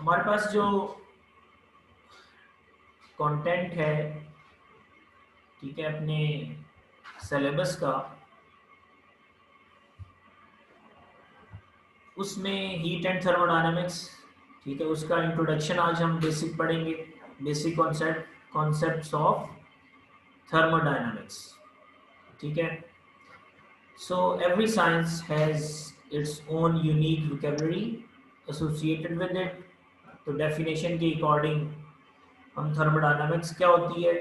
हमारे पास जो कंटेंट है, ठीक है, अपने सिलेबस का, उसमें हीट एंड थर्मोडायनामिक्स, ठीक है, उसका इंट्रोडक्शन आज हम बेसिक पढ़ेंगे। बेसिक कॉन्सेप्ट्स ऑफ थर्मोडायनामिक्स, ठीक है। So every science has its own unique vocabulary associated with it. तो डेफिनेशन के अकॉर्डिंग हम थर्मोडायनामिक्स क्या होती है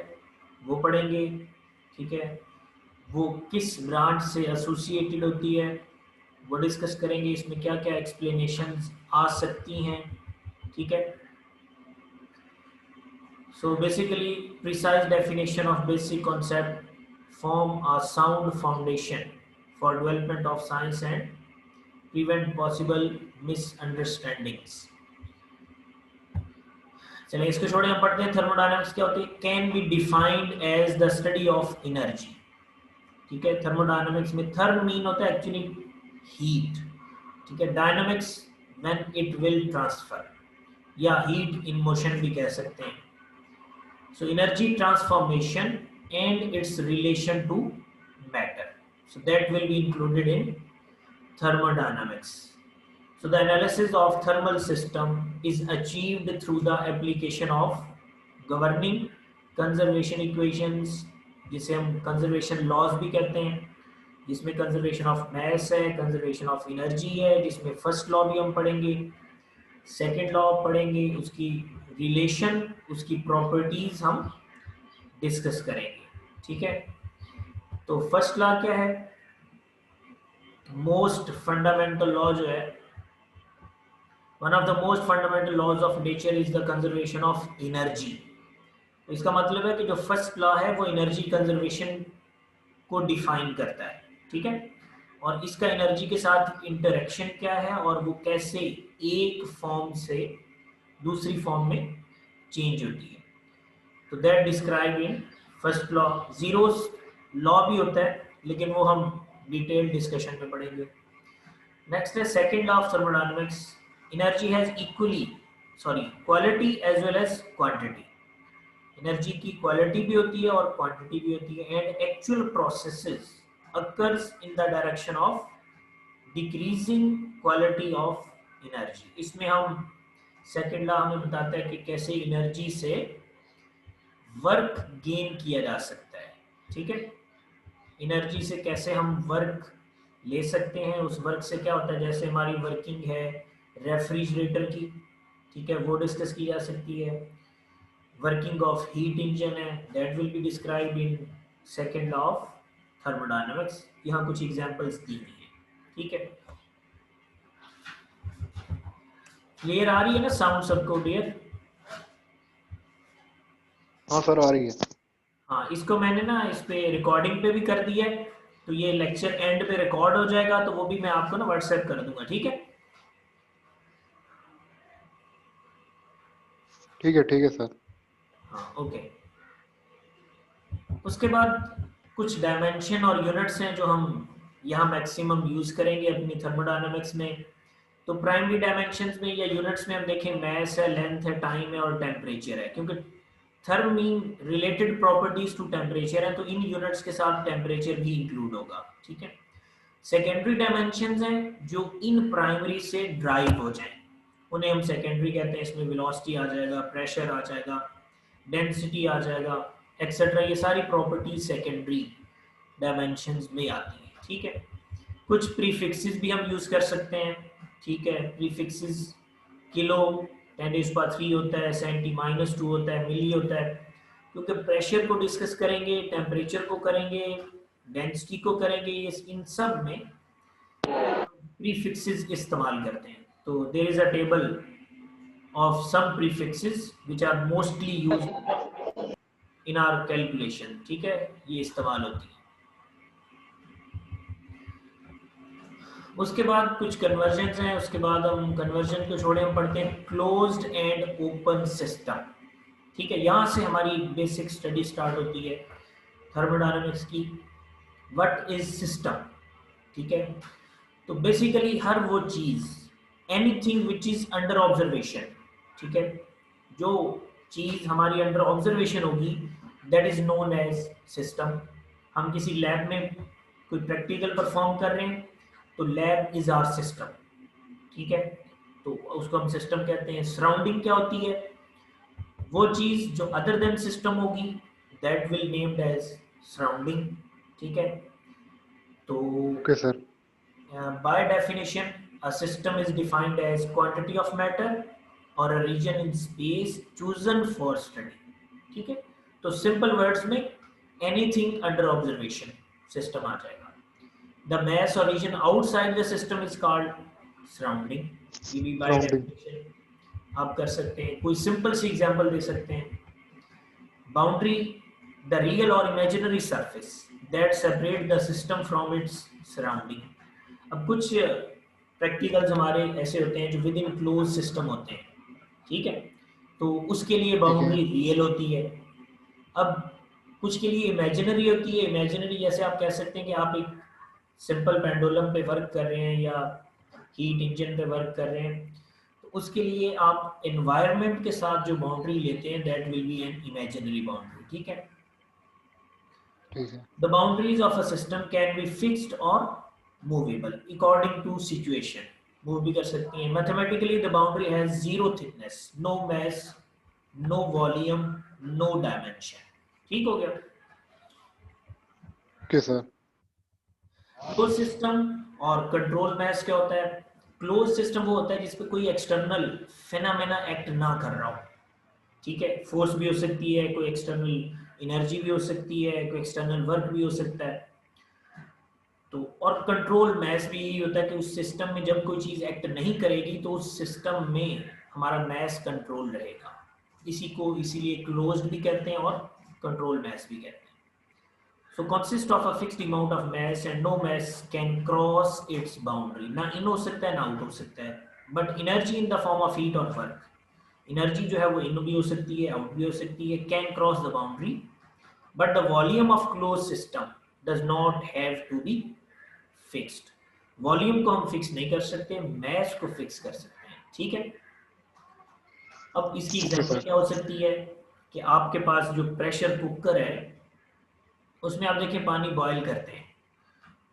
वो पढ़ेंगे, ठीक है। वो किस ब्रांच से एसोसिएटेड होती है वो डिस्कस करेंगे। इसमें क्या क्या एक्सप्लेनेशंस आ सकती हैं, ठीक है। So basically precise definition of basic concept form a sound foundation for development of science and prevent possible misunderstandings। चलिए इसको छोड़े हम पढ़ते हैं थर्मोडायनामिक्स क्या होती है। Can be defined as the study of energy, ठीक है। थर्मोडायनामिक्स में थर्म मीन होता है एक्चुअली हीट, ठीक है। Dynamics when it will transfer, या हीट इन मोशन भी कह सकते हैं। So energy transformation and its relation to matter, so that will be included in thermodynamics. So the analysis of thermal system is achieved through the application of governing conservation equations, जिसे हम conservation laws भी कहते हैं, जिसमें conservation of mass है, conservation of energy है, जिसमें first law भी हम पढ़ेंगे, सेकेंड लॉ पढ़ेंगे, उसकी रिलेशन, उसकी प्रॉपर्टीज हम डिस्कस करेंगे, ठीक है। तो फर्स्ट लॉ क्या है, मोस्ट फंडामेंटल लॉ जो है, one of the most fundamental laws of nature is the conservation of energy. तो इसका मतलब है कि जो फर्स्ट लॉ है वो एनर्जी कंजर्वेशन को डिफाइन करता है, ठीक है। और इसका एनर्जी के साथ इंटरेक्शन क्या है और वो कैसे एक फॉर्म से दूसरी फॉर्म में चेंज होती है। तो that describe in first law. Zeros law भी होता है लेकिन वो हम डिटेल डिस्कशन में पढ़ेंगे। नेक्स्ट है second law of thermodynamics, energy has quality as well as quantity. Energy की क्वालिटी भी होती है और क्वांटिटी भी होती है। And actual processes occurs in the direction of decreasing quality of energy. इसमें हम सेकंड लॉ हमें बताता है कि कैसे एनर्जी से वर्क गेन किया जा सकता है, ठीक है। एनर्जी से कैसे हम वर्क ले सकते हैं, उस वर्क से क्या होता है, जैसे हमारी वर्किंग है रेफ्रिजरेटर की, ठीक है, वो डिस्कस की जा सकती है। वर्किंग ऑफ हीट इंजन है, that will be described in second law of thermodynamics. यहाँ कुछ एग्जांपल्स दी हुई है, ठीक है। क्लियर आ रही है ना साउंड सबको डियर? हाँ सर आ रही है। हाँ, इसको मैंने ना इस पे रिकॉर्डिंग पे भी कर दिया है, तो ये लेक्चर एंड पे रिकॉर्ड हो जाएगा, तो वो भी मैं आपको ना व्हाट्सएप कर दूंगा, ठीक है। ठीक है सर। हाँ ओके। उसके बाद कुछ डायमेंशन और यूनिट्स हैं जो हम यहाँ मैक्सिमम यूज करेंगे अपनी थर्मोडायनामिक्स में। तो प्राइमरी डायमेंशंस में या यूनिट्स में हम देखें मैस है, लेंथ है, टाइम है और टेम्परेचर है, क्योंकि therm mean related properties to temperature है, तो इन यूनिट्स के साथ टेम्परेचर भी इंक्लूड होगा, ठीक है। सेकेंडरी डायमेंशंस हैं जो इन प्राइमरी से ड्राइव हो जाएं, उन्हें हम सेकेंडरी कहते हैं। इसमें वेलोसिटी आ जाएगा, प्रेशर आ जाएगा, डेंसिटी आ जाएगा, एक्सेट्रा। ये सारी प्रॉपर्टीज सेकेंडरी डायमेंशंस में आती हैं, ठीक है। कुछ प्रीफिक्सेस भी हम यूज कर सकते हैं, ठीक है। प्रीफिक्सेस किलो 10⁻³ होता है, सेंटी-2 होता है, मिली होता है, क्योंकि प्रेशर को डिस्कस करेंगे, टेम्परेचर को करेंगे, डेंसिटी को करेंगे, इन सब में प्रीफिक्सेस इस्तेमाल करते हैं। तो there is a table of some prefixes which are mostly used in our calculation, ठीक है, ये इस्तेमाल होती है। उसके बाद कुछ कन्वर्जन हैं, उसके बाद हम कन्वर्जन को छोड़े हम पढ़ते हैं क्लोज्ड एंड ओपन सिस्टम, ठीक है। यहाँ से हमारी बेसिक स्टडी स्टार्ट होती है थर्मोडायनामिक्स की। व्हाट इज सिस्टम, ठीक है। तो बेसिकली हर वो चीज, anything which is under observation, ठीक है, जो चीज हमारी अंडर ऑब्जर्वेशन होगी that is known as system. हम किसी लैब में कोई प्रैक्टिकल परफॉर्म कर रहे हैं तो लैब इज आवर सिस्टम, ठीक है, तो उसको हम सिस्टम कहते हैं। सराउंडिंग क्या होती है, वो चीज जो अदर देन सिस्टम होगी that will named as surrounding, ठीक है। तो okay sir. by definition a system is defined as quantity of matter or a region in space chosen for study, ठीक है। तो सिंपल वर्ड्स में एनीथिंग अंडर ऑब्जर्वेशन सिस्टम आ जाएगा। The mass or region outside the system is called surrounding, ये भी by surrounding. definition आप कर सकते हैं। कोई सिंपल सी एग्जांपल दे सकते हैं, बाउंड्री द रियल और imaginary surface that separate the system from its surrounding. अब कुछ प्रैक्टिकल्स हमारे ऐसे होते हैं जो विद इन क्लोज सिस्टम होते हैं, ठीक है, तो उसके लिए ठीक है। बाउंड्री रियल होती है। अब कुछ के लिए इमेजिनरी होती है। इमेजिनरी जैसे आप कह सकते हैं कि आप एक सिंपल पेंडुलम पे वर्क कर रहे हैं या हीट इंजन पे वर्क कर रहे हैं, तो उसके लिए आप एनवायरनमेंट के साथ जो बाउंड्री लेते हैं that will be an imaginary boundary, ठीक है। ठीक है। The boundaries of a system can be fixed or movable according to situation. Move भी कर सकती हैं। Mathematically, the boundary has zero thickness, no mass, no volume, no dimension. ठीक हो गया। Okay sir. क्लोज सिस्टम और कंट्रोल मैस क्या होता है? क्लोज सिस्टम वो होता है जिसपे कोई एक्सटर्नल फेनामेना एक्ट ना कर रहा हो, ठीक है। फोर्स भी हो सकती है, कोई एक्सटर्नल एनर्जी भी हो सकती है, कोई एक्सटर्नल वर्क भी हो सकता है। तो और कंट्रोल मैस भी यही होता है कि उस सिस्टम में जब कोई चीज़ एक्ट नहीं करेगी तो उस सिस्टम में हमारा मैस कंट्रोल रहेगा। इसी को इसीलिए क्लोज्ड भी कहते हैं और कंट्रोल मैस भी कहते हैं। So consist of a fixed amount of mass and no mass can cross its boundary. ना इन हो सकता है ना आउट हो सकता है, but energy in the form of heat और वर्क, एनर्जी जो है वो इन भी हो सकती है आउट भी हो सकती है, can cross the boundary, but the volume of close system does not have to be fixed. Volume को हम फिक्स नहीं कर सकते, मैस को फिक्स कर सकते हैं, ठीक है। अब इसकी ओके एग्जांपल सर। क्या हो सकती है कि आपके पास जो प्रेशर कुकर है उसमें आप देखिए पानी बॉईल करते हैं,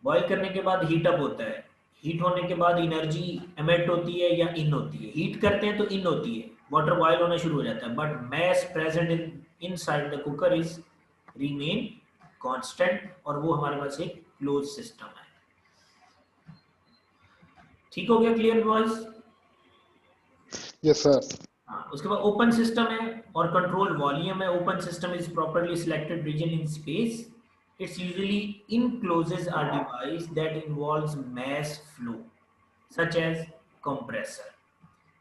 बॉईल करने के बाद हीट अप होता है, हीट होने के बाद एनर्जी एमिट होती है या इन होती है। हीट करते हैं तो इन होती है, वाटर बॉईल होना शुरू हो जाता है, but mass present in inside the cooker is remain constant, और वो हमारे पास एक क्लोज सिस्टम है। ठीक हो गया, क्लियर बॉयज? Yes sir. हाँ, उसके बाद ओपन सिस्टम है और कंट्रोल वॉल्यूम है। Open system is properly selected region in space, it's usually encloses a device that involves mass flow such as compressor,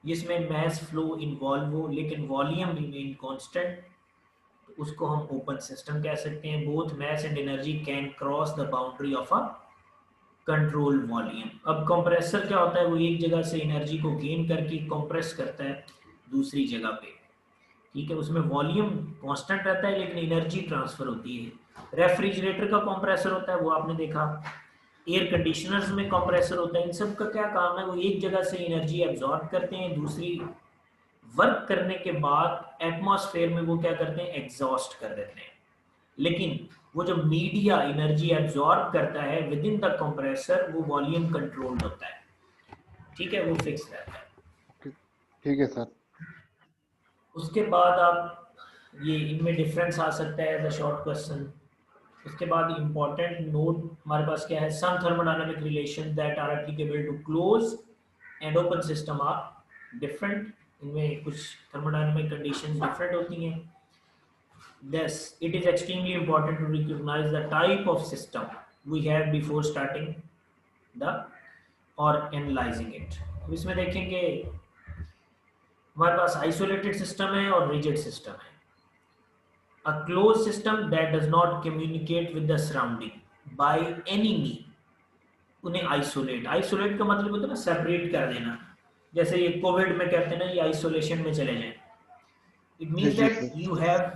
जिसमें mass flow involve हो लेकिन volume remain constant, तो उसको हम ओपन सिस्टम कह सकते हैं। Both mass and energy can cross the boundary of a control volume. अब कंप्रेसर क्या होता है, वो एक जगह से एनर्जी को गेन करके कंप्रेस करता है दूसरी जगह पे, ठीक है। उसमें वॉल्यूम कांस्टेंट रहता है लेकिन एनर्जी ट्रांसफर होती है। रेफ्रिजरेटर का कंप्रेसर होता है, वो आपने देखा। एयर कंडीशनर्स में कंप्रेसर होता है। इन सब का क्या काम है, वो एक जगह से एनर्जी एब्जॉर्ब करते हैं, दूसरी वर्क करने के बाद एटमॉस्फेयर में वो क्या करते हैं, एग्जॉस्ट कर देते हैं। लेकिन वो जो मीडिया एनर्जी एब्जॉर्ब करता है विद इन द कंप्रेसर, वो वॉल्यूम कंट्रोल्ड होता है, ठीक है, वो फिक्स रहता है। ओके, ठीक है सर। उसके बाद आप ये इनमें डिफरेंस आ सकता है एज अ शॉर्ट क्वेश्चन। उसके बाद इंपॉर्टेंट नोट हमारे पास क्या है, some thermodynamic relation that are applicable to close and open system are different. इनमें कुछ थर्मोडायनामिक कंडीशंस डिफरेंट होती हैं। Thus, it is extremely important to recognize the type of system we have before starting the or analyzing it. अब इसमें देखेंगे हमारे पास isolated system है और रिजिड सिस्टम है। A closed system that does not communicate with the surrounding by any means, उन्हें isolate का मतलब होता है ना सेपरेट कर देना। जैसे ये कोविड में कहते हैं ना, ये आइसोलेशन में चले जाएं। It जी means जी that sir. you have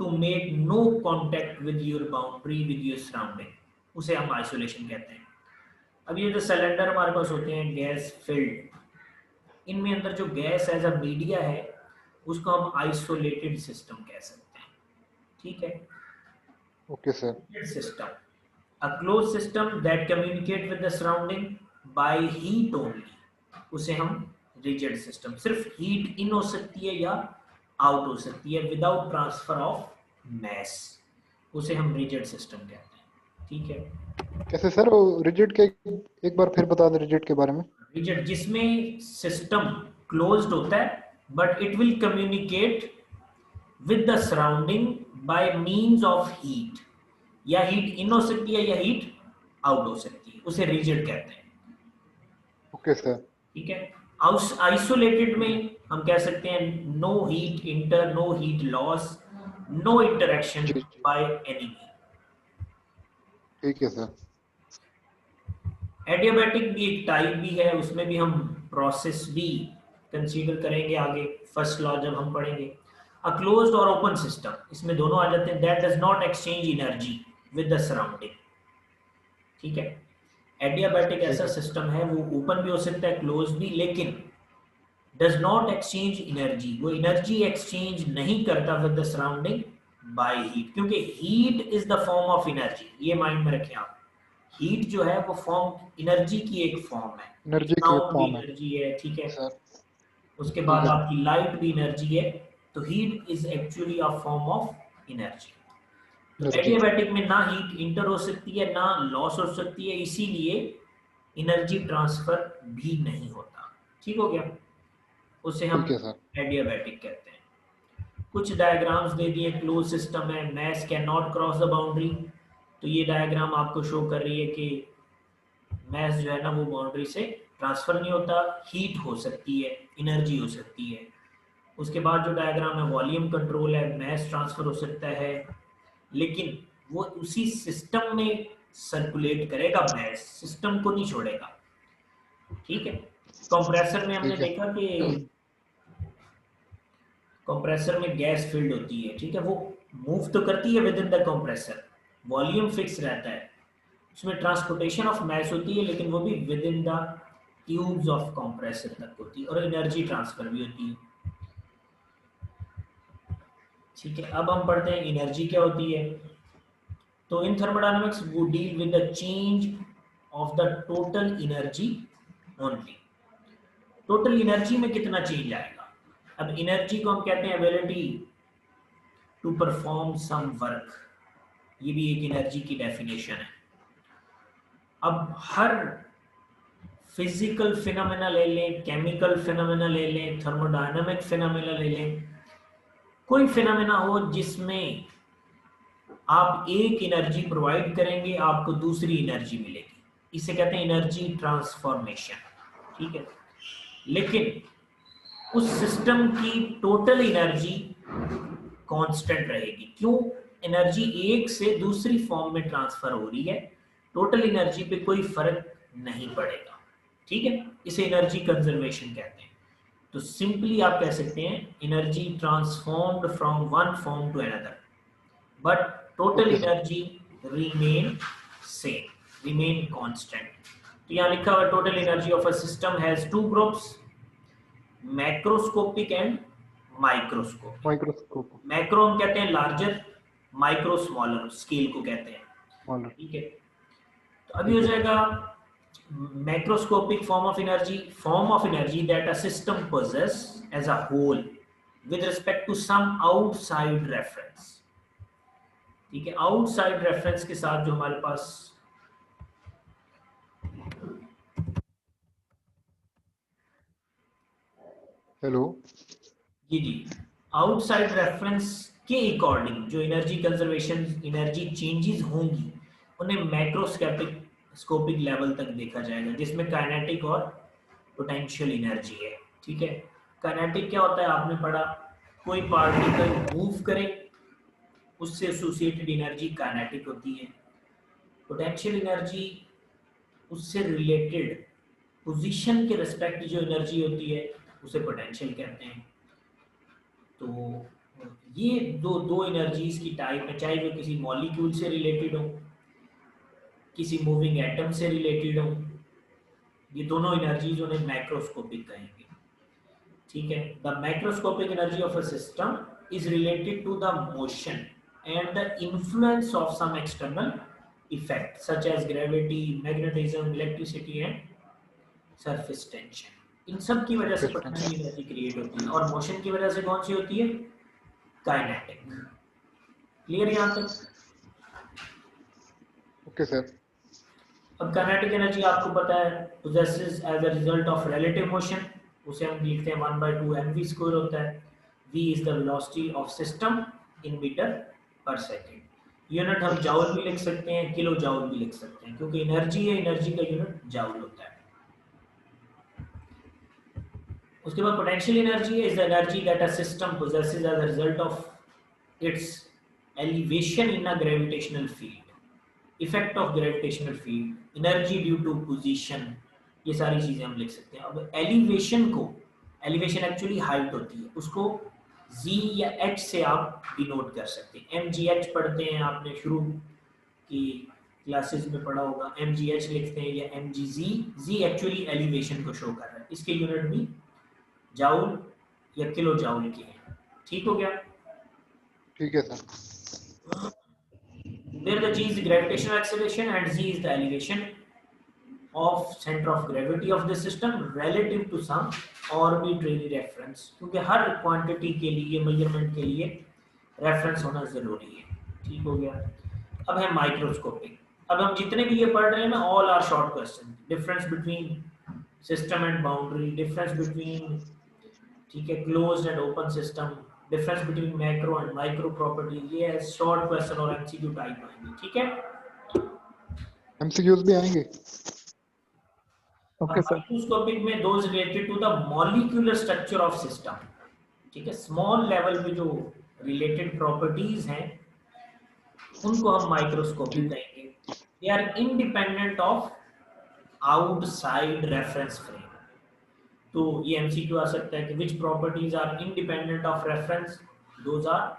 to make no contact with your boundary with your surrounding, उसे हम आइसोलेशन कहते हैं। अब ये जो सिलेंडर हमारे पास होते हैं गैस फिल्ड, इनमें अंदर जो गैस एज अ मीडिया है उसको हम आइसोलेटेड सिस्टम कह सकते हैं, ठीक है। Okay sir. System, a close system that communicate with the surrounding by heat only, उसे हम रिजिड सिस्टम, सिर्फ हीट इन हो सकती है या आउट हो सकती है विदाउट ट्रांसफर ऑफ मैस, उसे हम रिजिड सिस्टम कहते हैं, ठीक है। कैसे सर, वो रिजिड के एक बार फिर बता दें रिजिड के बारे में। रिजिड जिसमें सिस्टम क्लोज्ड होता है but it will communicate with the surrounding by means of heat, या हीट इन हो सकती है या हीट आउट हो सकती है, उसे रिजिड कहते हैं, ओके सर। ठीक है। आइसोलेटेड में हम कह सकते हैं no heat enter, no heat loss, no interaction जी जी, बाय एनी। ठीक है सर। एडियाबैटिक भी एक टाइप भी है, उसमें भी हम प्रोसेस भी कंसीडर करेंगे आगे, फर्स्ट लॉ जब हम पढ़ेंगे। अ क्लोज्ड और ओपन सिस्टम, इसमें दोनों आ जाते हैं, that does not exchange energy with the surrounding, ठीक है। एडियाबैटिक ठीक ऐसा है। सिस्टम है, वो ओपन भी हो सकता है क्लोज भी, लेकिन डज नॉट एक्सचेंज एनर्जी, वो एनर्जी एक्सचेंज नहीं करता with the surrounding by heat, क्योंकि heat is the form of energy, ये माइंड में रखें आप। हीट जो है वो फॉर्म एनर्जी की एक फॉर्म है, एनर्जी की एक साउंड भी फॉर्म है। एनर्जी है, ठीक है। सर उसके ठीक बाद है। आपकी लाइट भी एनर्जी है, तो heat is actually a form of energy. तो एनर्जी। एडियाबैटिक में ना हीट इंटर हो सकती है ना लॉस हो सकती है, इसीलिए एनर्जी ट्रांसफर भी नहीं होता, ठीक हो गया, उसे हम ठीक है सर। एडियाबैटिक कहते हैं। कुछ डायग्राम्स दे दिए, क्लोज सिस्टम है, mass can not cross the boundary, तो ये डायग्राम आपको शो कर रही है कि मैस जो है ना वो बाउंड्री से ट्रांसफर नहीं होता, हीट हो सकती है, एनर्जी हो सकती है। उसके बाद जो डायग्राम है वॉल्यूम कंट्रोल है, मैस ट्रांसफर हो सकता है, लेकिन वो उसी सिस्टम में सर्कुलेट करेगा, मैस सिस्टम को नहीं छोड़ेगा, ठीक है। कंप्रेसर में हमने ठीक है। देखा कि कंप्रेसर में गैस फील्ड होती है, ठीक है, वो मूव तो करती है with in the compressor, volume fix रहता है, उसमें ट्रांसपोर्टेशन ऑफ मैस होती है, लेकिन वो भी with in the tubes of compressor तक होती है, और एनर्जी ट्रांसफर भी होती है, ठीक है। अब हम पढ़ते हैं एनर्जी क्या होती है। तो इन थर्मोडायनामिक्स वो deal with the change of the total energy only, total energy में कितना चेंज आएगा। अब एनर्जी को हम कहते हैं ability to perform some work, ये भी एक एनर्जी की डेफिनेशन है। अब हर फिजिकल फिनोमेना ले लें, केमिकल फिनोमेना ले लें, थर्मोडायनामिक फिनोमेना ले लें, कोई फिनोमेना हो जिसमें आप एक एनर्जी प्रोवाइड करेंगे आपको दूसरी एनर्जी मिलेगी, इसे कहते हैं एनर्जी ट्रांसफॉर्मेशन, ठीक है। लेकिन उस सिस्टम की टोटल एनर्जी कांस्टेंट रहेगी, क्यों, एनर्जी एक से दूसरी फॉर्म में ट्रांसफर हो रही है, टोटल एनर्जी पे कोई फर्क नहीं पड़ेगा, ठीक है, इसे एनर्जी कंजर्वेशन कहते हैं। तो सिंपली आप कह सकते हैं energy transformed from one form to another, but total okay sir. Energy remain same, remain constant. तो यहाँ लिखा हुआ total energy of a system has two groups, macroscopic and microscopic. Microscope. Macro हम कहते हैं लार्जर, माइक्रो स्मॉलर, स्केल को कहते हैं, ऑलर। ठीक है। तो अभी हो ठीक है। जाएगा macroscopic form of energy that a system possess as a whole with respect to some outside reference, ठीक है। आउटसाइड रेफरेंस के साथ जो हमारे पास हेलो। जी आउटसाइड रेफरेंस के अकॉर्डिंग जो एनर्जी कंजर्वेशन, एनर्जी चेंजेस होंगी, उन्हें मैक्रोस्कोपिक स्कोपिक लेवल तक देखा जाएगा, जिसमें काइनेटिक और पोटेंशियल एनर्जी है, ठीक है। काइनेटिक क्या होता है आपने पढ़ा, कोई पार्टिकल मूव करे उससे एसोसिएटेड एनर्जी काइनेटिक होती है। पोटेंशियल एनर्जी उससे रिलेटेड पोजीशन के रिस्पेक्ट जो एनर्जी होती है उसे पोटेंशियल कहते हैं। तो ये दो दो एनर्जीज की टाइप है, चाहे वो किसी मॉलिक्यूल से रिलेटेड हो, किसी मूविंग एटम से रिलेटेड हो, ये दोनों एनर्जीज उन्हें मैक्रोस्कोपिक कहेंगे। ठीक है, the microscopic energy of a system is related to the motion and the influence of some external effect such as gravity, magnetism, electricity and surface tension. इन सब की वजह से पोटेंशियल एनर्जी क्रिएट होती है, और मोशन की वजह से कौन सी होती है? काइनेटिक। क्लियर यहाँ तक? Okay sir. अब काइनेटिक एनर्जी आपको पता है possesses as a result of relative motion, उसे हम लिखते हैं 1/2 mv स्क्वायर होता है। v is the velocity of system in metre per second. Unit हम जाउल भी लिख सकते हैं, किलो जाउल भी लिख सकते हैं, क्योंकि एनर्जी है, एनर्जी का यूनिट जाउल होता है। उसके बाद potential energy is the energy that a system possesses as a result of its elevation in a gravitational field, effect of gravitational field, energy due to position, ये सारी चीजें हम लिख सकते हैं। अब एलिवेशन को, एलिवेशन एक्चुअली हाइट होती है, उसको z या h से आप डिनोट कर सकते हैं। mgh पढ़ते हैं, आपने शुरू की क्लासेस में पढ़ा होगा, mgh लिखते हैं या mgz। z एक्चुअली एलिवेशन को शो कर रहा है, इसके यूनिट भी जाउल या किलो जाउल की है। ठीक हो गया? ठीक है sir. Where the g is the gravitational acceleration and z is the elevation of center of gravity of the system relative to some arbitrary reference, क्योंकि हर क्वांटिटी के लिए, मेजरमेंट के लिए रेफरेंस होना जरूरी है। ठीक हो गया? अब है माइक्रोस्कोपिक। अब हम जितने भी ये पढ़ रहे हैं ना, all are short question. Difference between system and boundary, difference between, ठीक है, closed and open system, difference between macro and micro properties, ये शॉर्ट क्वेश्चन और एमसीक्यू टाइप आएंगे। ठीक है, एमसीक्यूज भी आएंगे। Okay sir. माइक्रोस्कोपिक में those related to the molecular structure of system, ठीक है, स्मॉल लेवल पे जो रिलेटेड प्रॉपर्टीज हैं उनको हम माइक्रोस्कोपिक कहेंगे। They are independent of outside reference frame. तो ये एमसीक्यू आ सकता है कि which properties are independent of reference, those are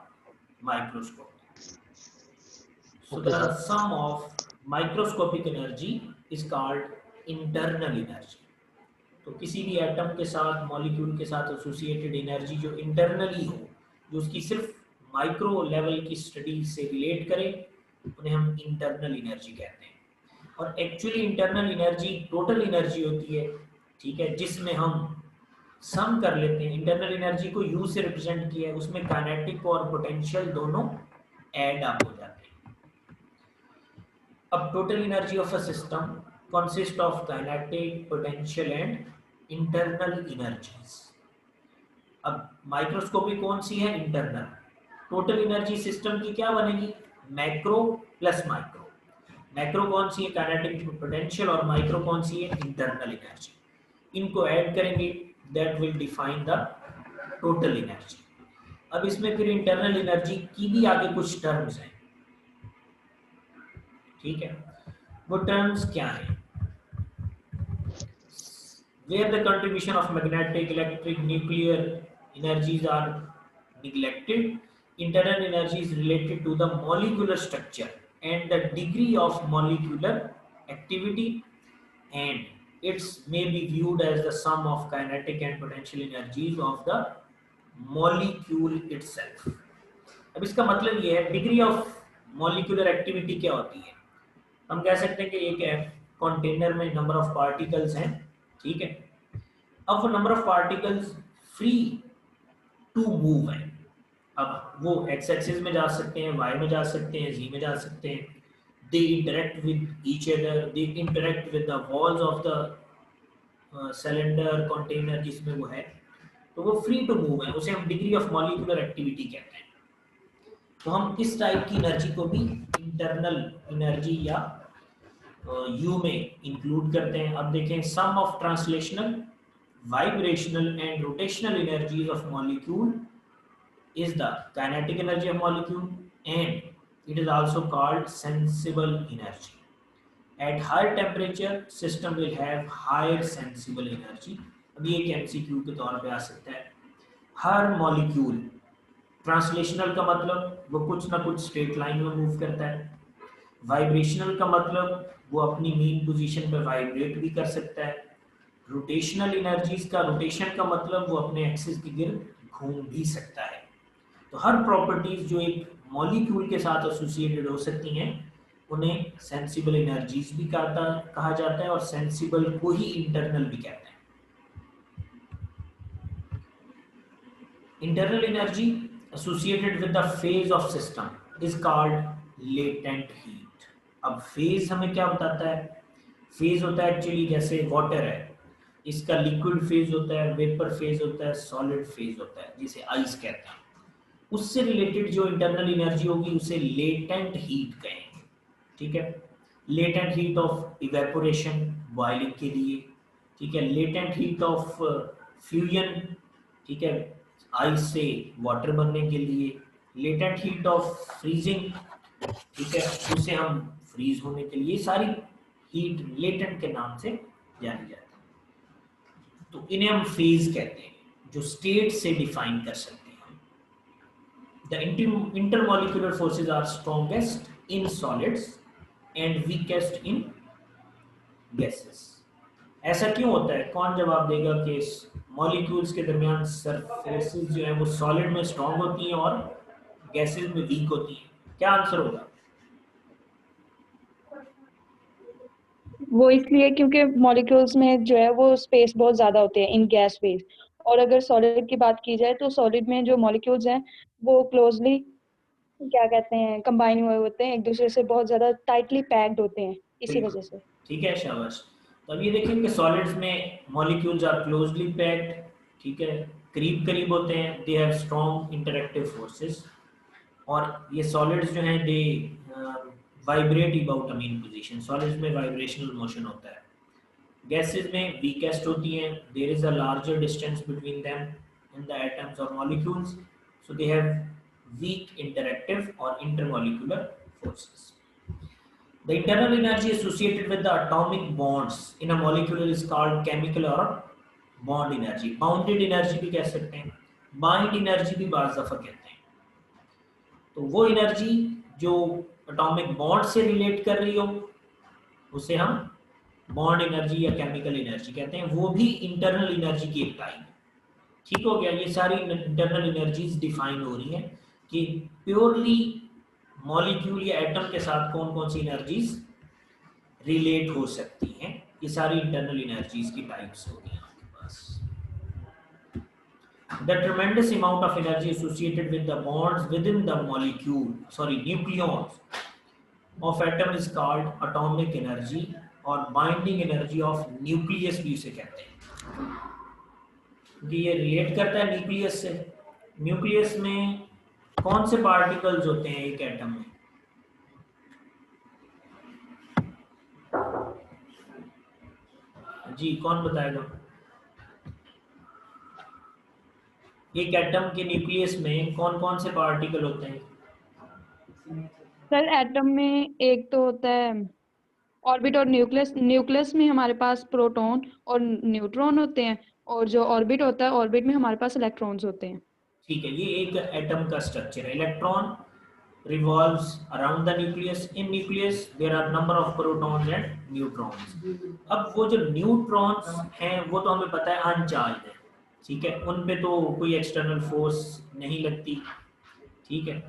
microscopic. So the sum of microscopic energy is called internal energy. तो किसी भी एटम के साथ, मॉलिक्यूल के साथ एसोसिएटेड एनर्जी जो इंटरनली हो, जो उसकी सिर्फ माइक्रो लेवल की स्टडी से रिलेट करे, उन्हें हम इंटरनल एनर्जी कहते हैं। और actually internal energy total energy होती है, ठीक है, जिसमें हम सम कर लेते हैं। इंटरनल एनर्जी को U से रिप्रेजेंट किया है, उसमें काइनेटिक और पोटेंशियल दोनों ऐड अप हो जाते हैं। अब total energy of a system consist of kinetic, potential and internal energies. अब माइक्रोस्कोपिक कौन सी है? इंटरनल। टोटल एनर्जी सिस्टम की क्या बनेगी? Macro plus micro. मैक्रो कौन सी है? काइनेटिक, पोटेंशियल, और माइक्रो कौन सी है? Internal energy. इनको ऐड करेंगे, that will define the total energy. अब इसमें फिर इंटरनल एनर्जी की भी आगे कुछ टर्म्स हैं, ठीक है। वो टर्म्स क्या है? where the contribution of magnetic, electric, nuclear energies are neglected, internal energy is related to the molecular structure and the degree of molecular activity, and it may be viewed as the sum of kinetic and potential energies of the molecule itself. अब इसका मतलब ये है, degree of molecular activity क्या होती है? हम कह सकते हैं कि एक कंटेनर में नंबर ऑफ पार्टिकल्स हैं, ठीक है। अब वो number of particles free to move है। अब वो एक्स एक्सिस में जा सकते हैं, वाई में जा सकते हैं, जी में जा सकते हैं। They interact with each other, they interact with the walls of the cylinder, container जिसमें वो है, तो वो फ्री टू मूव है। उसे हम डिग्री ऑफ मॉलिक्यूलर एक्टिविटी कहते हैं। तो हम इस टाइप की एनर्जी को भी इंटरनल एनर्जी या यू में इंक्लूड करते हैं। अब देखें, some of translational, vibrational and rotational energies of molecule is the kinetic energy of molecule, and it is also called sensible energy. At higher temperature system will have higher sensible energy. अब ये एक MCQ के तौर पे आ सकता है। हर molecule, translational का मतलब वो कुछ ना कुछ स्ट्रेट लाइन में मूव करता है। वाइब्रेशनल का मतलब वो अपनी मीन पोजीशन पे वाइब्रेट भी कर सकता है। रोटेशनल एनर्जीज का, रोटेशन का मतलब वो अपने एक्सिस के गिर्द घूम भी सकता है। तो हर प्रॉपर्टीज जो एक मॉलिक्यूल के साथ एसोसिएटेड हो सकती हैं उन्हें सेंसिबल एनर्जीज भी कहा जाता है, और सेंसिबल को ही इंटरनल भी कहते हैं। Internal energy associated with the phase of system is called latent heat. अब फेज हमें क्या बताता है? फेज होता है एक्चुअली, जैसे वाटर है, इसका लिक्विड फेज होता है, वेपर फेज होता है, सॉलिड फेज होता है, जिसे आइस कहते हैं। उससे रिलेटेड जो इंटरनल एनर्जी होगी उसे लेटेंट हीट कहेंगे। ठीक है, latent heat of evaporation, boiling के लिए। ठीक है, लेटेंट हीट ऑफ फ्यूजन, ठीक है, आइस से वाटर बनने के लिए। लेटेंट हीट ऑफ फ्रीजिंग, ठीक है, उसे हम फ्रीज होने के लिए। सारी हीट लेटेंट के नाम से जानी जाती है। तो इन्हें हम फेज कहते हैं, जो स्टेट से डिफाइन कर सकते हैं। The intermolecular forces are strongest in solids and weakest in gases. ऐसा क्यों होता है? कौन जवाब देगा कि मॉलिक्यूल्स के दरमियान सरफेसेस जो है वो सॉलिड में स्ट्रांग होती हैं और गैसेस में वीक होती हैं? क्या आंसर होगा? वो इसलिए क्योंकि मॉलिक्यूल्स में जो है वो स्पेस बहुत ज्यादा होते हैं इन गैस फेज। और अगर सॉलिड की बात की जाए तो सॉलिड में जो मॉलिक्यूल्स हैं वो क्लोजली क्या कहते हैं कंबाइन हुए होते हैं, एक दूसरे से बहुत ज्यादा टाइटली पैक्ड होते हैं, इसी वजह से। ठीक है, शाबाश। तो अब ये देखें कि सॉलिड्स में मॉलिक्यूल्स आर क्लोजली पैक्ड, ठीक है, करीब करीब होते हैं, they have strong interactive forces, और ये सॉलिड्स जो हैं दे vibrate about a mean position. Solids में वाइब्रेशनल मोशन होता है। गैसेस में वीकेस्ट होती हैं, there is a larger distance between them in the atoms और molecules, so they have weak interactive और intermolecular forces. The internal energy associated with the atomic bonds in a molecule is called chemical or bond energy. Bounded energy भी कह सकते हैं, bind energy भी बाज़ दफ़ा कहते हैं। तो वो एनर्जी जो एटॉमिक बॉन्ड से रिलेट कर रही हो उसे हम बॉन्ड एनर्जी या केमिकल एनर्जी कहते हैं। वो भी इंटरनल एनर्जी की एक टाइप है। ठीक हो गया, ये सारी इंटरनल एनर्जीज डिफाइन हो रही हैं कि प्योरली मॉलिक्यूल या एटम के साथ कौन कौन सी एनर्जीज रिलेट हो सकती हैं। ये सारी इंटरनल एनर्जीज की टाइप्स हो गई आपके पास। The tremendous amount of energy associated with the bonds within the nucleons of atom is called atomic energy, और binding energy of nucleus भी उसे कहते हैं, क्योंकि ये रिलेट करता है न्यूक्लियस से। न्यूक्लियस में कौन से पार्टिकल्स होते हैं एक एटम में? जी, कौन बताएगा? एक एटम के न्यूक्लियस में कौन कौन से पार्टिकल होते हैं? सर एटम में एक तो होता है ऑर्बिट और न्यूक्लियस। न्यूक्लियस में हमारे पास प्रोटॉन और न्यूट्रॉन होते हैं, और जो ऑर्बिट होता है ऑर्बिट में हमारे पास इलेक्ट्रॉन्स होते हैं। ठीक है, ये एक एटम का स्ट्रक्चर है। Electron revolves around the nucleus. In nucleus there are number of protons and neutrons. अब वो जो न्यूट्रॉन्स हैं वो तो हमें पता है अनचार्ज है, ठीक है, उन पे तो कोई एक्सटर्नल फोर्स नहीं लगती, ठीक है।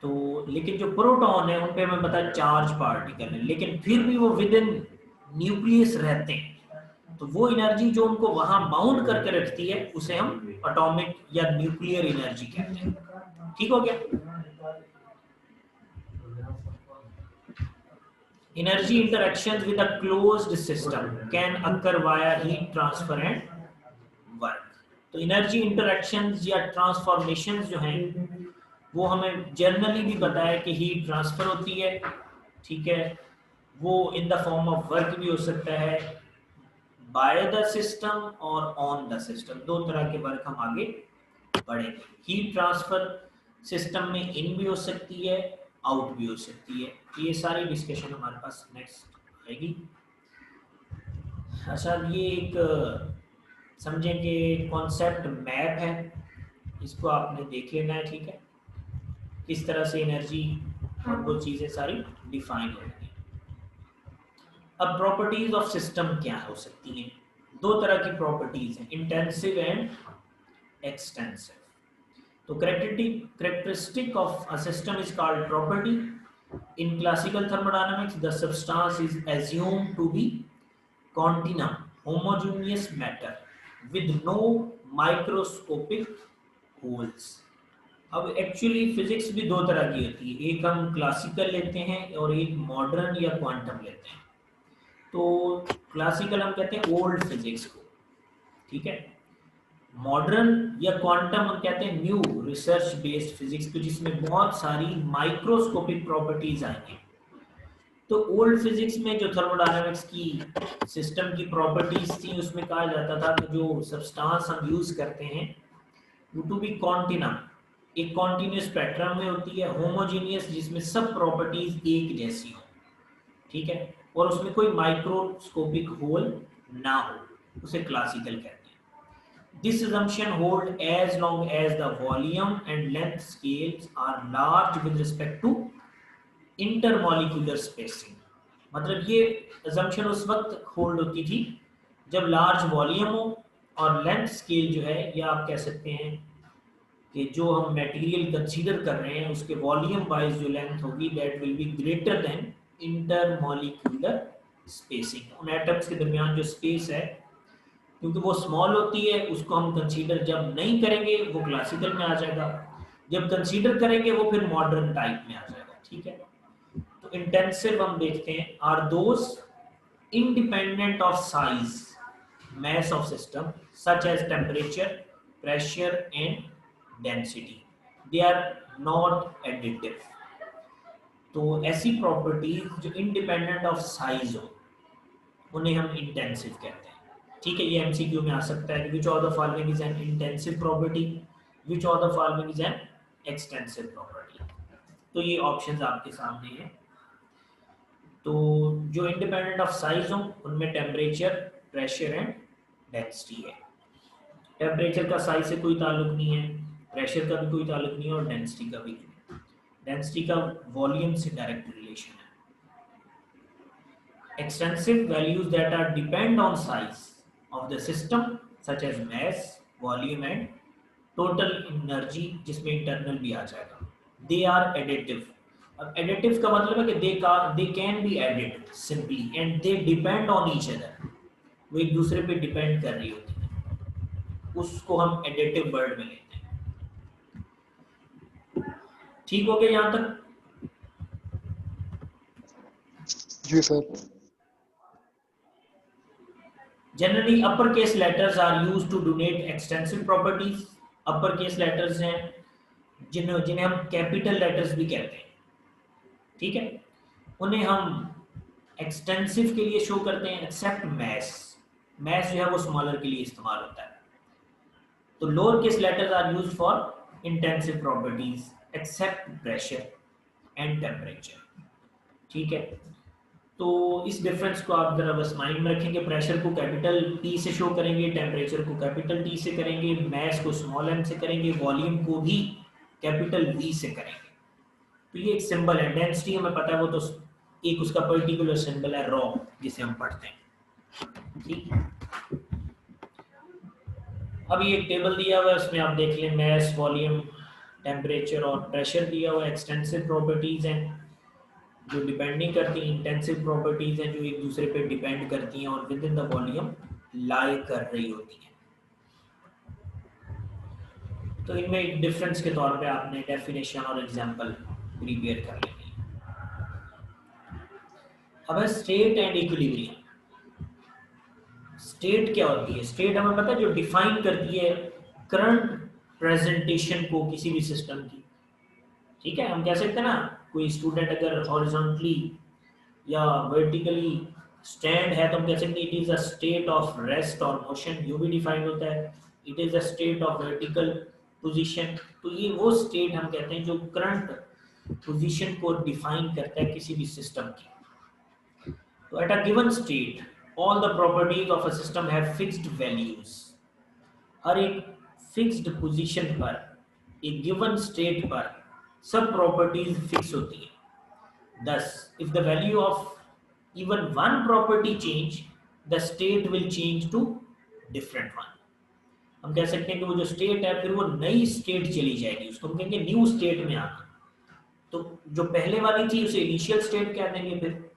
तो लेकिन जो प्रोटॉन है उन पे हमें पता है चार्ज पार्टिकल है, लेकिन फिर भी वो विद इन न्यूक्लियस रहते हैं। तो वो एनर्जी जो उनको वहां बाउंड करके रखती है उसे हम एटॉमिक या न्यूक्लियर एनर्जी कहते हैं। ठीक हो गया? Energy interactions with a closed system can occur via heat transfer and work. तो एनर्जी इंटरैक्शंस या ट्रांसफॉर्मेशंस जो हैं वो हमें जनरली भी पता है कि हीट ट्रांसफर होती है, ठीक है, वो in the form of work भी हो सकता है, बाय द सिस्टम और ऑन द सिस्टम। दो तरह के वर्क हम आगे बढ़ेंगे। हीट ट्रांसफर सिस्टम में इन भी हो सकती है, आउट भी हो सकती है। ये सारी डिस्कशन हमारे पास नेक्स्ट आएगी। अच्छा, ये एक समझें कि कॉन्सेप्ट मैप है, इसको आपने देख लेना है, ठीक है, किस तरह से एनर्जी और वो चीज़ें सारी डिफाइन होंगी। अब प्रॉपर्टीज ऑफ सिस्टम क्या हो सकती हैं? दो तरह की प्रॉपर्टीज हैं, इंटेंसिव एंड एक्सटेंसिव. तो characteristic of a system is called property. In classical thermodynamics, the substance is assumed to be continuum, homogeneous matter with no microscopic holes. अब एक्चुअली फिजिक्स भी दो तरह की होती है, एक हम क्लासिकल लेते हैं और एक मॉडर्न या क्वांटम लेते हैं. तो क्लासिकल हम कहते हैं ओल्ड फिजिक्स को, ठीक है. मॉडर्न या क्वांटम हम कहते हैं न्यू रिसर्च बेस्ड फिजिक्स को, जिसमें बहुत सारी माइक्रोस्कोपिक प्रॉपर्टीज आएंगी. तो ओल्ड फिजिक्स में जो थर्मोडायनामिक्स की सिस्टम की प्रॉपर्टीज थी, उसमें कहा जाता था कि जो सब्सटेंस हम यूज करते हैं वो टू बी कॉन्टिनम, एक कॉन्टिन्यूस पैटर्न में होती है, होमोजेनियस जिसमें सब प्रॉपर्टीज एक जैसी हो, ठीक है, और उसमें कोई माइक्रोस्कोपिक होल ना हो, उसे क्लासिकल कहते हैं. This assumption hold as long as the volume and length scales are large with respect to intermolecular spacing. मतलब ये assumption उस वक्त hold होती थी जब large volume हो और length scale जो है, या आप कह सकते हैं कि जो हम material consider कर रहे हैं उसके volume wise जो length होगी that will be greater than intermolecular spacing. उन atoms के दरमियान जो space है, क्योंकि वो स्मॉल होती है, उसको हम कंसीडर जब नहीं करेंगे वो क्लासिकल में आ जाएगा, जब कंसीडर करेंगे वो फिर मॉडर्न टाइप में आ जाएगा, ठीक है. तो इंटेंसिव हम देखते हैं are those independent of size, mass of system such as temperature, pressure and density. They are not additive. तो ऐसी प्रॉपर्टीज जो इंडिपेंडेंट ऑफ साइज हो उन्हें हम इंटेंसिव कहते हैं, ठीक है. ये एमसीक्यू में आ सकता है, which of the following is an intensive property, which of the following is an extensive property. तो ये ऑप्शंस आपके सामने हैं. तो जो इंडिपेंडेंट ऑफ साइज हो उनमें टेम्परेचर, प्रेशर एंड डेंसिटी है. टेम्परेचर का साइज से कोई ताल्लुक नहीं है, प्रेशर का भी कोई ताल्लुक नहीं है और डेंसिटी का भी नहीं. डेंसिटी का वॉल्यूम से डायरेक्ट रिलेशन है. Extensive values that are depend on size of the system such as mass, volume and total energy, जिसमें internal भी आ जाएगा. They are additive. अब additive का मतलब है कि they can be added simply and they depend on each other. वो एक दूसरे पे depend कर रही होती है, उसको हम additive word में लेते हैं. ठीक हो गया यहाँ तक? जी sir. Generally, uppercase letters are used to denote extensive properties. Uppercase letters हैं जिन्हें हम capital letters भी कहते हैं, ठीक है. उन्हें हम extensive के लिए शो करते हैं, except mass. Mass जो है वो smaller के लिए इस्तेमाल होता है. तो lower case letters are used for intensive properties, except pressure and temperature, ठीक है. तो इस डिफरेंस को आप जरा बस माइंड में रखेंगे. प्रेशर को कैपिटल P से शो करेंगे, टेम्परेचर को कैपिटल T से करेंगे, मैस को स्मॉल m से करेंगे, वॉल्यूम को भी कैपिटल V से करेंगे. तो ये एक सिंबल है. डेंसिटी हमें पता है, वो तो एक उसका पर्टिकुलर सिंबल है रॉ, जिसे हम पढ़ते हैं, ठीक. अब ये एक टेबल दिया हुआ है, उसमें आप देख लें मैस, वॉल्यूम, टेम्परेचर और प्रेशर दिया हुआ है. एक्सटेंसिव प्रॉपर्टीज हैं जो डिपेंडिंग करती हैं, इंटेंसिव प्रॉपर्टीज हैं जो एक दूसरे पे डिपेंड करती हैं और विद इन द वॉल्यूम लाई कर रही होती हैं. तो इनमें एक डिफरेंस के तौर पे आपने डेफिनेशन और एग्जांपल प्रिपेयर कर लेनी है. अब है स्टेट एंड इक्विलिब्रियम. स्टेट क्या होती है? स्टेट हमें पता है जो डिफाइन करती है करंट प्रेजेंटेशन को किसी भी सिस्टम की, ठीक है. हम कह सकते हैं ना, कोई स्टूडेंट अगर हॉरिजॉन्टली या वर्टिकली स्टैंड है तो हम कह सकते हैं it is a state of rest और मोशन. यू भी डिफाइन होता है, it is a state of vertical position. तो ये वो स्टेट हम कहते हैं जो करंट पोजीशन को डिफाइन करता है किसी भी सिस्टम की. तो at a given state all the properties of a system have fixed values. हर एक फिक्स्ड पोजीशन पर, एक गिवन स्टेट पर सब प्रॉपर्टीज फिक्स होती है. Thus, if the value of even one property change, the state will change to different one. हम कह सकते हैं कि वो जो स्टेट है फिर वो नई स्टेट चली जाएगी, उसको हम कहेंगे न्यू स्टेट में आना। तो जो पहले वाली थी उसे इनिशियल स्टेट कह देंगे, फिर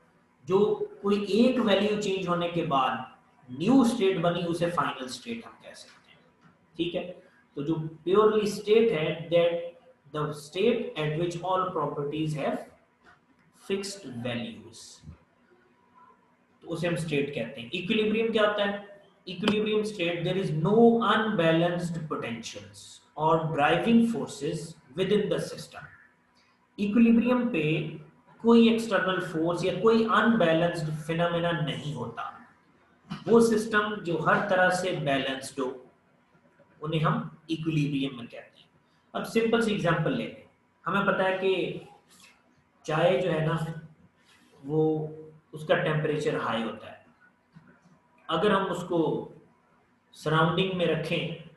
जो कोई एक वैल्यू चेंज होने के बाद न्यू स्टेट बनी उसे फाइनल स्टेट हम कह सकते हैं, ठीक है। तो जो प्योरली स्टेट है, that the state eight which all properties have fixed values, तो उसे हम स्टेट कहते हैं। इक्विलिब्रियम क्या होता है? Equilibrium state, there is no unbalanced potentials और driving forces within the system. Equilibrium पे कोई एक्सटर्नल फोर्स या कोई अनबैलेंस्ड फिनोमेना नहीं होता। वो सिस्टम जो हर तरह से बैलेंस्ड हो उन्हें हम इक्विलिब्रियम में कहते हैं। अब सिंपल सी एग्जांपल लेते हैं। हमें पता है कि चाय जो है ना वो उसका टेम्परेचर हाई होता है। अगर हम उसको सराउंडिंग में रखें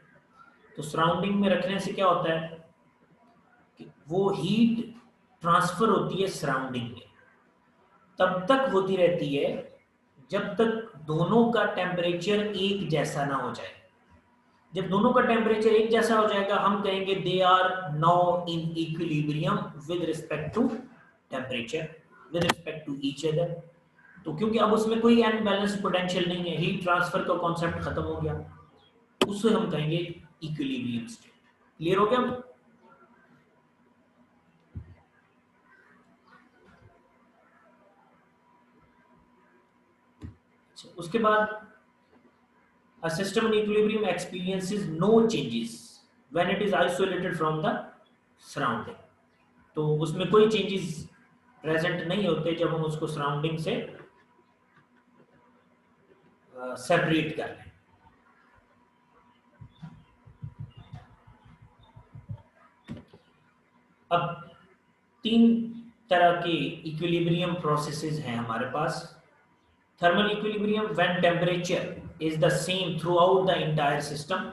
तो सराउंडिंग में रखने से क्या होता है कि वो हीट ट्रांसफर होती है सराउंडिंग में, तब तक होती रहती है जब तक दोनों का टेम्परेचर एक जैसा ना हो जाए। जब दोनों का टेम्परेचर एक जैसा हो जाएगा हम कहेंगे they are now in equilibrium with respect to temperature, with respect to each other. तो क्योंकि अब उसमें कोई अनबैलेंस्ड पोटेंशियल नहीं है, हीट ट्रांसफर का कॉन्सेप्ट खत्म हो गया, उससे हम कहेंगे इक्विलिब्रियम स्टेट। क्लियर हो गया? उसके बाद a system in equilibrium experiences no changes when it is isolated from the surrounding। तो उसमें कोई चेंजेस प्रेजेंट नहीं होते जब हम उसको सराउंडिंग से सेपरेट कर लें। अब तीन तरह के इक्विलिब्रियम प्रोसेसेस हैं हमारे पास। Thermal equilibrium, when temperature is the same throughout the entire system,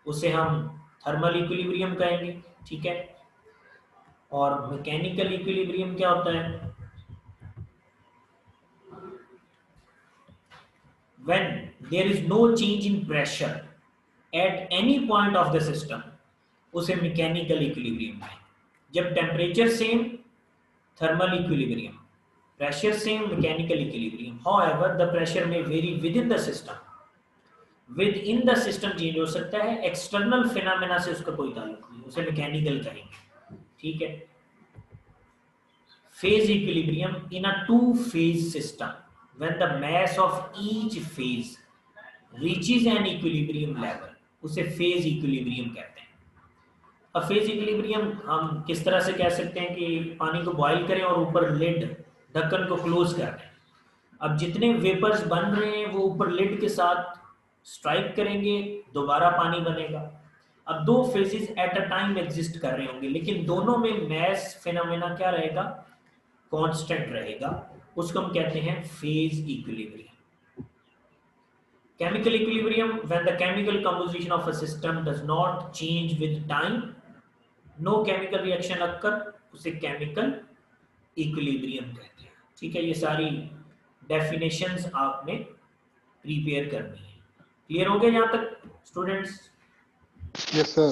उसे हम थर्मल इक्विलिब्रियम कहेंगे, ठीक है। और मैकेनिकल इक्विलिब्रियम क्या होता है? When there is no change in pressure at any point of the system, उसे मैकेनिकल इक्विलिब्रियम कहेंगे। जब temperature same, thermal equilibrium, pressure same, mechanical equilibrium। however the pressure may vary within the system, within the system change हो सकता है, external phenomena से उसका कोई ताल्लुक नहीं, उसे mechanical कहेंगे, ठीक है। phase equilibrium in a two phase system, when the mass of each phase reaches an equilibrium level, उसे phase equilibrium कहते हैं। अब phase equilibrium हम किस तरह से कह सकते हैं कि पानी को बॉईल करें और ऊपर लिड, ढक्कन को क्लोज कर दें। अब जितने वेपर्स बन रहे हैं वो ऊपर लिड के साथ स्ट्राइक करेंगे, दोबारा पानी बनेगा। अब दो phases at a time exist कर रहे होंगे, लेकिन दोनों में मैस फिनोमेना क्या रहेगा? कांस्टेंट रहेगा, उसको हम कहते हैं phase equilibrium. Chemical equilibrium, when the chemical composition of a system does not change with time, no chemical reaction occur, उसे केमिकल इक्विलिब्रियम कहते हैं, ठीक है। ये सारी डेफिनेशंस आपने प्रिपेयर करनी है। क्लियर हो गया यहाँ तक स्टूडेंट्स? Yes sir.